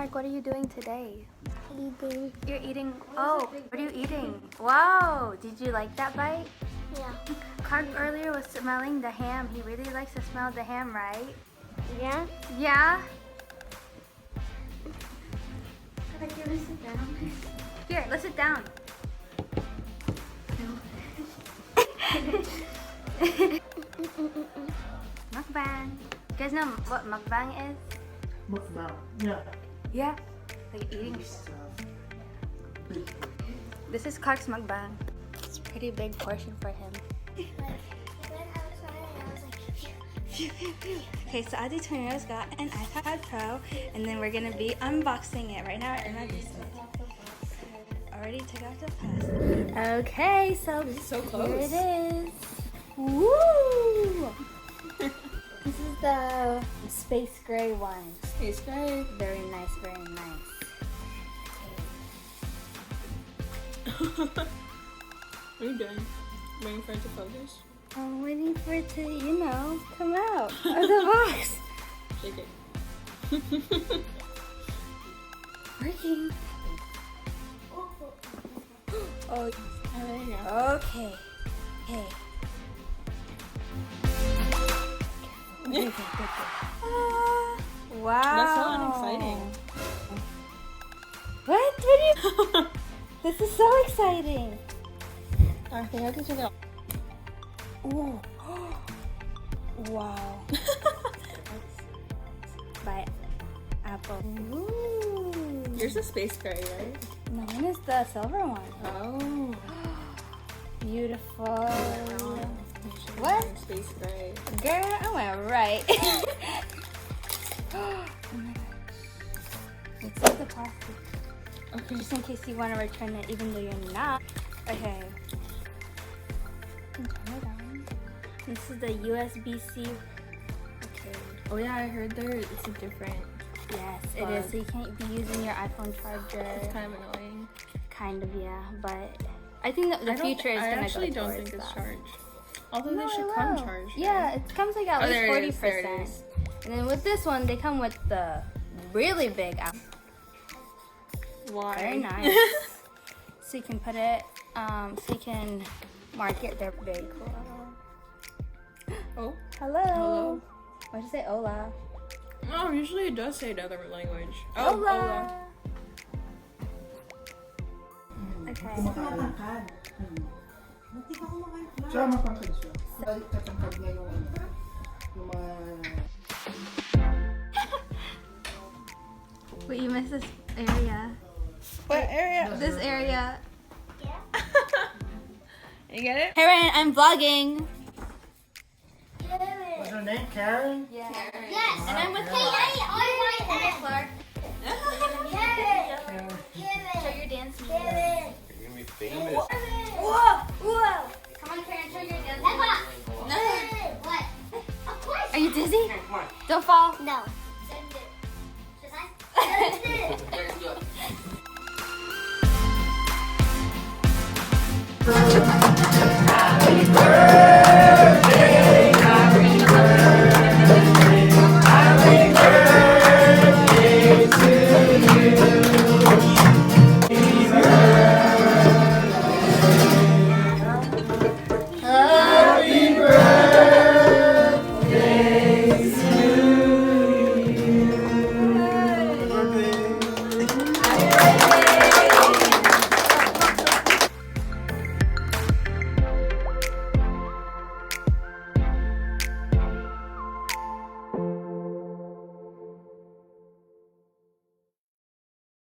Clark, what are you doing today? Eating. You're eating. Oh, what are you eating? Wow, did you like that bite? Yeah. Clark earlier was smelling the ham. He really likes to smell the ham, right? Yeah? Yeah? Here, let's sit down. Mukbang. You guys know what mukbang is? Mukbang. Yeah. Yeah. Like eating. This is Clark's mukbang. It's a pretty big portion for him. Okay, so Adi Tornero's got an iPad Pro, and then we're gonna be unboxing it right now in my basement. Already took out the plastic. Okay, so This is so close. here it is. Woo! This is the space gray one. Space gray. Very nice, very nice. What are you doing? Waiting for it to focus? I'm waiting for it to, you know, come out of the box. Shake it. Working. Oh, there you go. okay. Okay. Good, good, good. Wow. That's so unexciting. What? What are you? This is so exciting. I think I have to take it off. Ooh. Wow. By Apple. Ooh. Yours is space gray, right? No, mine is the silver one. Oh. Beautiful. What? What? Space gray. Girl, I went right. Oh my gosh. Let's see the plastic. Okay. Just in case you want to return it, even though you're not. Okay. You can turn it on. This is the USB-C. Okay. Oh yeah, I heard it's a different. Yes, it is. So you can't be using your iPhone charger. It's kind of annoying. Kind of, yeah. But I think that the future is I going to go actually don't towards think it's that. charged. Although No, they should it come will. charged. Yeah, right? it comes like at Oh, least there it 40%. is, there it is. And then with this one, they come with the really big app. Why? Very nice. So you can put it, so you can mark it. They're very cool. Oh. Hello. Hello. Why'd you say hola? Oh, usually it does say another language. Oh, Hola. Okay. Kumakatangkad. Siya matangkad siya. Dahil katangkad niya yung mga... Wait, you missed this area. What area? This area. You get it? Hey Ryan, I'm vlogging. What's her name? Karen? Yeah. Yes. And I'm with Hey, Clark. Clark. Karen. Show your dance moves. You're gonna be famous. Whoa! Whoa! Come on, Karen, show your dance moves. What? Of course. Are you dizzy? Come on. Don't fall. No. Should I? Let's do it. Happy birthday!